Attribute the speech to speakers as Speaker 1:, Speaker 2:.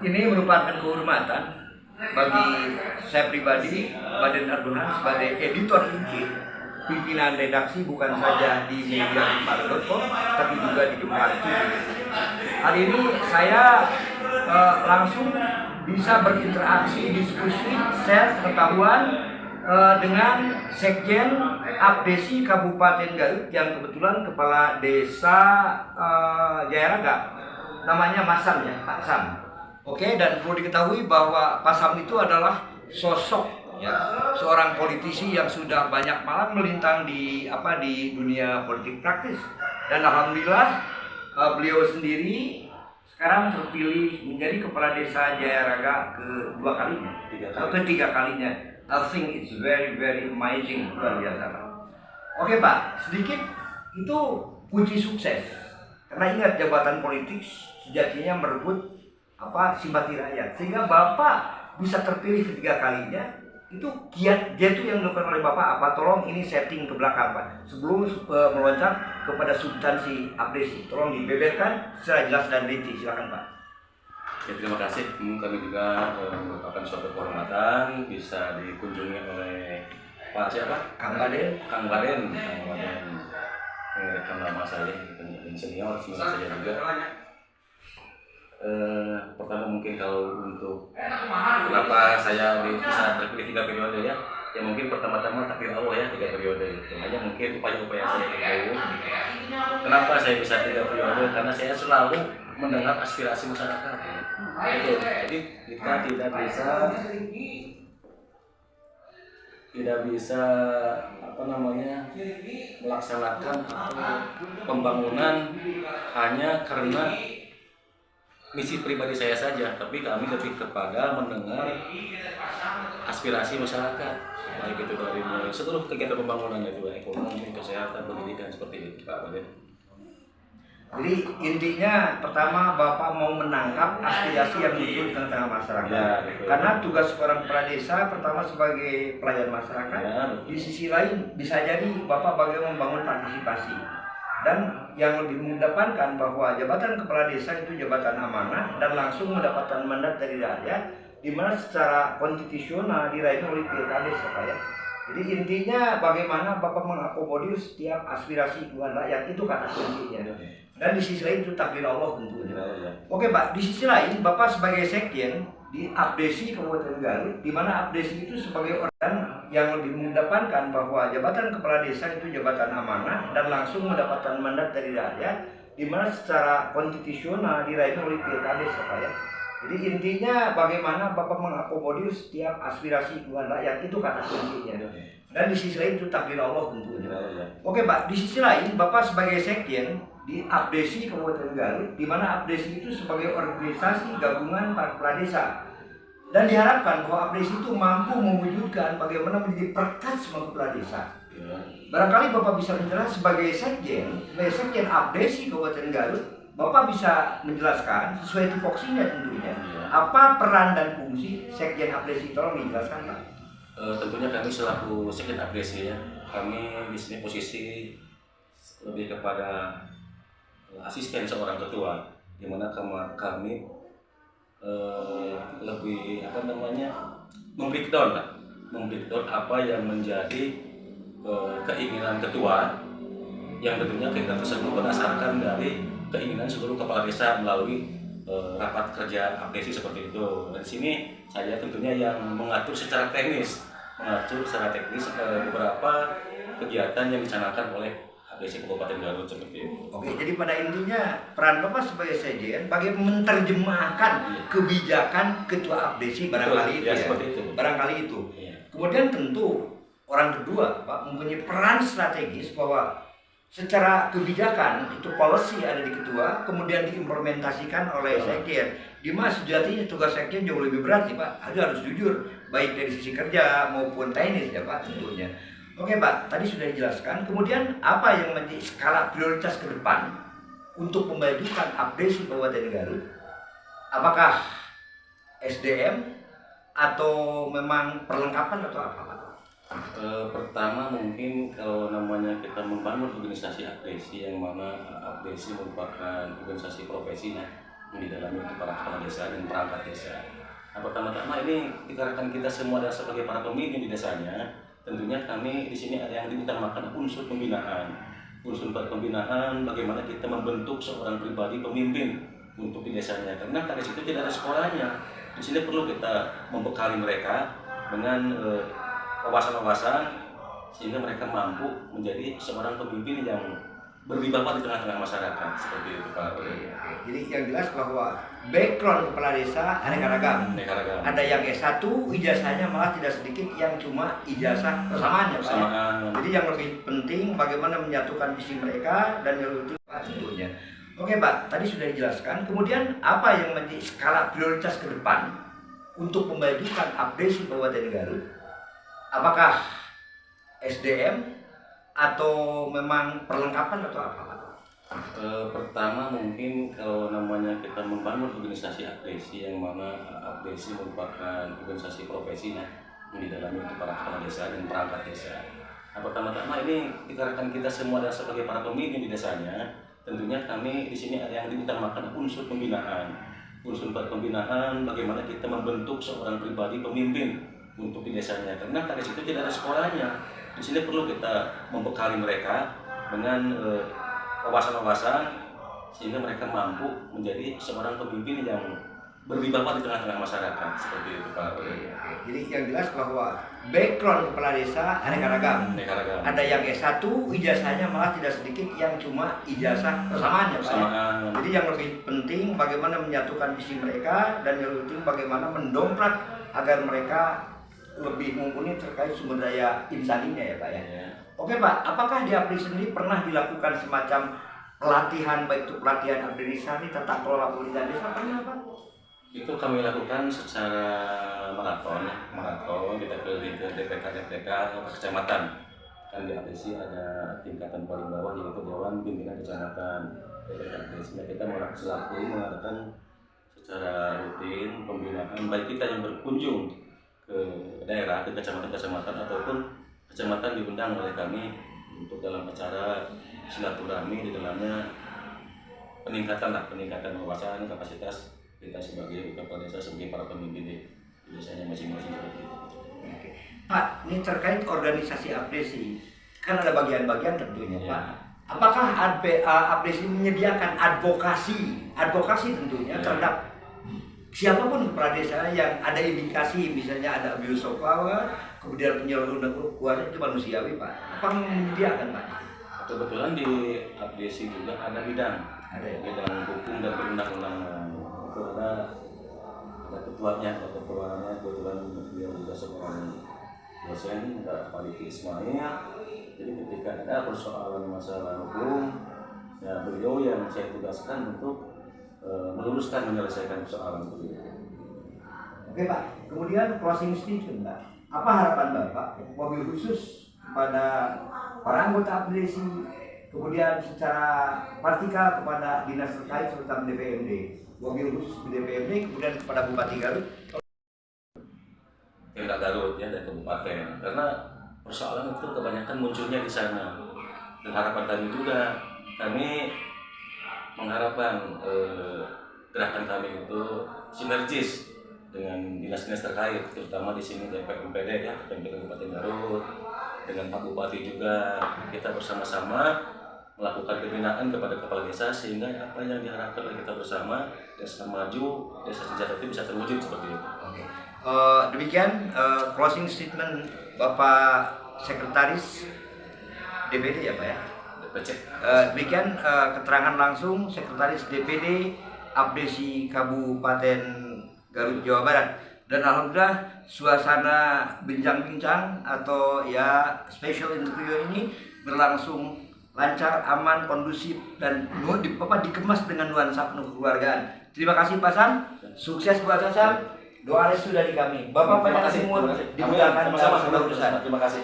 Speaker 1: Ini merupakan kehormatan bagi saya pribadi, Baden Arduhan sebagai editor inci, pimpinan redaksi bukan saja di media.com tapi juga di Gemar TV. Hari ini saya langsung bisa berinteraksi, diskusi, share pengetahuan dengan Sekjen Abdesi Kabupaten Garut yang kebetulan Kepala Desa Jayaraga, namanya Mas Sam ya, Pak Sam. Oke, dan perlu diketahui bahwa Pak Sam itu adalah sosok ya, seorang politisi yang sudah banyak malam melintang di dunia politik praktis. Dan alhamdulillah beliau sendiri sekarang terpilih menjadi Kepala Desa Jayaraga ketiga kalinya. I think it's very amazing, luar biasa Pak. Oke Pak, sedikit itu kunci sukses. Karena ingat, jabatan politik sejatinya merebut simpati rakyat. Sehingga Bapak bisa terpilih ketiga kalinya, itu kiat itu yang dilakukan oleh Bapak apa? Tolong ini setting ke belakang Pak. Sebelum meloncat kepada substansi Abdesi, tolong dibeberkan secara jelas dan rinci. Silakan Pak.
Speaker 2: Ya, terima kasih. Kami juga merupakan suatu kehormatan bisa dikunjungi oleh Pak siapa?
Speaker 1: Kang Baden.
Speaker 2: Rekan lama saya, yang senior saya juga. Pertama mungkin kalau untuk kenapa saya bisa terpilih 3 periode ya mungkin pertama-tama takdir Allah ya 3 periode itu hanya mungkin upaya-upaya saya itu. Kenapa saya bisa 3 periode? Karena saya selalu mendengar aspirasi masyarakat. Jadi kita tidak bisa melaksanakan pembangunan hanya karena misi pribadi saya saja, tapi kami lebih kepada mendengar aspirasi masyarakat, baik itu dari seluruh kegiatan pembangunan, yaitu ekonomi, kesehatan, pendidikan, seperti itu Pak Baden.
Speaker 1: Jadi intinya pertama Bapak mau menangkap aspirasi yang muncul di tengah masyarakat. Ya, karena tugas seorang kepala desa pertama sebagai pelayan masyarakat. Ya, di sisi lain bisa jadi Bapak bagaimana membangun partisipasi. Dan yang lebih mengedepankan bahwa jabatan kepala desa itu jabatan amanah dan langsung mendapatkan mandat dari rakyat, di mana secara konstitusional diraih oleh pilkades ya. Jadi intinya bagaimana Bapak mengakomodir setiap aspirasi keluhan rakyat, itu kata kuncinya. Dan di sisi lain itu takdir Allah tentunya. Oke Pak, di sisi lain Bapak sebagai sekjen di Abdesi Kabupaten Garut, di mana Abdesi itu sebagai organ yang lebih mengedepankan bahwa jabatan kepala desa itu jabatan amanah dan langsung mendapatkan mandat dari rakyat, di mana secara konstitusional diraih oleh pilkades ya. Jadi intinya bagaimana Bapak mengakomodir setiap aspirasi keluhan rakyat, itu kata kuncinya. Dan di sisi lain itu takdir Allah tentunya. Oke Pak, di sisi lain Bapak sebagai sekjen di Abdesi Kabupaten Garut, di mana Abdesi itu sebagai organisasi gabungan para kepala desa. Dan diharapkan bahwa Abdesi itu mampu mewujudkan bagaimana menjadi perkat semua kepala desa. Barangkali Bapak bisa menjelaskan sebagai sekjen Abdesi Kabupaten Garut, Bapak bisa menjelaskan sesuai tupoksinya tentunya, apa peran dan fungsi sekjen Abdesi, tolong dijelaskan Pak.
Speaker 2: Tentunya kami selaku sekjen Abdesi ya, kami di sini posisi lebih kepada asisten seorang ketua, di mana kami lebih membreakdown apa yang menjadi keinginan ketua, yang tentunya keinginan tersebut berdasarkan dari keinginan seluruh kepala desa melalui rapat kerja Abdesi seperti itu. Dan di sini saya tentunya yang mengatur secara teknis beberapa kegiatan yang dicanangkan oleh Abdesi Kabupaten Garut seperti itu.
Speaker 1: Oke, jadi pada intinya peran Bapak sebagai sekjen bagaimana menerjemahkan kebijakan ketua Abdesi barangkali itu. Kemudian tentu orang kedua Pak mempunyai peran strategis bahwa secara kebijakan itu policy ada di ketua, kemudian diimplementasikan oleh sekjen. Di mana sejatinya tugas sekjen jauh lebih berat sih Pak. Harus jujur, baik dari sisi kerja maupun teknis ya Pak tentunya. Oke Pak, tadi sudah dijelaskan. Kemudian apa yang menjadi skala prioritas ke depan untuk memajukan Abdesi Kabupaten Garut? Apakah SDM atau memang perlengkapan atau apa Pak?
Speaker 2: Pertama mungkin kalau namanya kita membangun organisasi Abdesi, yang mana Abdesi merupakan organisasi profesinya, di dalamnya itu para kepala desa dan perangkat desa. Nah, pertama-tama ini dikarenakan kita semua adalah sebagai para pemimpin di desanya, tentunya kami di sini ada yang diutamakan unsur pembinaan. Unsur pembinaan bagaimana kita membentuk seorang pribadi pemimpin untuk di desanya. Karena dari situ tidak ada sekolahnya. Di sini perlu kita membekali mereka dengan wawasan-wawasan sehingga mereka mampu menjadi seorang pemimpin yang berwibawa di tengah-tengah masyarakat, seperti itu Pak.
Speaker 1: Jadi yang jelas bahwa background kepala desa aneka ragam. Ada yang S1, ijazahnya malah tidak sedikit yang cuma ijazah persamaannya Pak. Jadi yang lebih penting bagaimana menyatukan visi mereka dan yang lebih penting tentunya. Oke Pak, tadi sudah dijelaskan. Kemudian apa yang menjadi skala prioritas ke depan untuk memajukan abdesi Kabupaten Garut? Apakah SDM atau memang perlengkapan atau apa Pak?
Speaker 2: Pertama mungkin kalau namanya kita membangun organisasi abdesi, yang mana abdesi merupakan organisasi profesi ya, di dalamnya itu para kepala desa dan perangkat desa. Nah, pertama-tama ini dikarenakan kita semua adalah sebagai para pemimpin di desanya, tentunya kami di sini ada yang diutamakan unsur pembinaan. Unsur pembinaan bagaimana kita membentuk seorang pribadi pemimpin untuk di desanya. Karena dari situ tidak ada sekolahnya. Di sini perlu kita membekali mereka dengan wawasan-wawasan sehingga mereka mampu menjadi seorang pemimpin yang berwibawa di tengah-tengah masyarakat, seperti itu Pak.
Speaker 1: Jadi yang jelas bahwa background kepala desa aneka ragam. Ada yang S1, ijazahnya malah tidak sedikit yang cuma ijazah persamaannya Pak. Jadi yang lebih penting bagaimana menyatukan visi mereka dan yang lebih penting bagaimana mendongkrak agar mereka lebih mumpuni terkait sumber daya insaninya ya Pak ya. Oke Pak, apakah di APRI sendiri pernah dilakukan semacam pelatihan, baik itu pelatihan administrasi, tata kelola pemerintahan desa, pernah Pak?
Speaker 2: Itu kami lakukan secara maraton kita keliling ke DPK kecamatan. Kan di APRI ada tingkatan paling bawah yaitu Dewan Pimpinan Kecamatan. DPK kita mengadakan secara rutin pembinaan baik kita yang berkunjung ke daerah, ke kecamatan-kecamatan ataupun kecamatan diundang oleh kami untuk dalam acara silaturahmi, di dalamnya peningkatan wawasan kapasitas kita sebagai kepala desa, sebagai para pemimpin di desanya masing-masing, seperti itu.
Speaker 1: Oke. Pak, ini terkait organisasi abdesi kan ada bagian-bagian tentunya Pak. Apakah abdesi menyediakan advokasi tentunya terhadap siapapun kepala desa yang ada indikasi misalnya ada abuse of power, kemudian penyalahgunaan kekuasaan, itu manusiawi Pak. Apa menyediakan Pak?
Speaker 2: Kebetulan di abdesi juga ada bidang hukum dan perundang-undangan. Itu ada ketuanya, kebetulan beliau juga seorang dosen, Pak Diki Ismail. Jadi ketika ada persoalan masalah hukum, ya beliau yang saya tugaskan untuk meluruskan, menyelesaikan persoalan itu.
Speaker 1: Oke Pak, kemudian closing statement Pak. Apa harapan Bapak, mobil khusus kepada para anggota abdesi, kemudian secara partikal kepada dinas terkait serta DPMD, mobil khusus di DPMD, kemudian kepada Bupati Garut?
Speaker 2: Pemda Garut ya, dan kabupaten, karena persoalan itu kebanyakan munculnya di sana. Dan harapan kami juga, kami mengharapkan gerakan kami itu sinergis dengan dinas-dinas terkait, terutama di sini DPMPD ya, DPMD Kabupaten Garut, dengan Pak Bupati juga. Kita bersama-sama melakukan pembinaan kepada kepala desa sehingga apa yang diharapkan oleh kita bersama, desa maju, desa sejahtera bisa terwujud, seperti itu.
Speaker 1: Demikian closing statement Bapak Sekretaris DPD ya Pak ya. Demikian keterangan langsung Sekretaris DPD Abdesi Kabupaten Garut Jawa Barat. Dan alhamdulillah suasana bincang-bincang atau ya special interview ini berlangsung lancar, aman, kondusif, dan dikemas dengan nuansa penuh kekeluargaan. Terima kasih Pak Sam, sukses buat Sam. Doa restu dari kami. Bapak banyak semua dimudahkan dalam segala urusan.
Speaker 2: Terima kasih.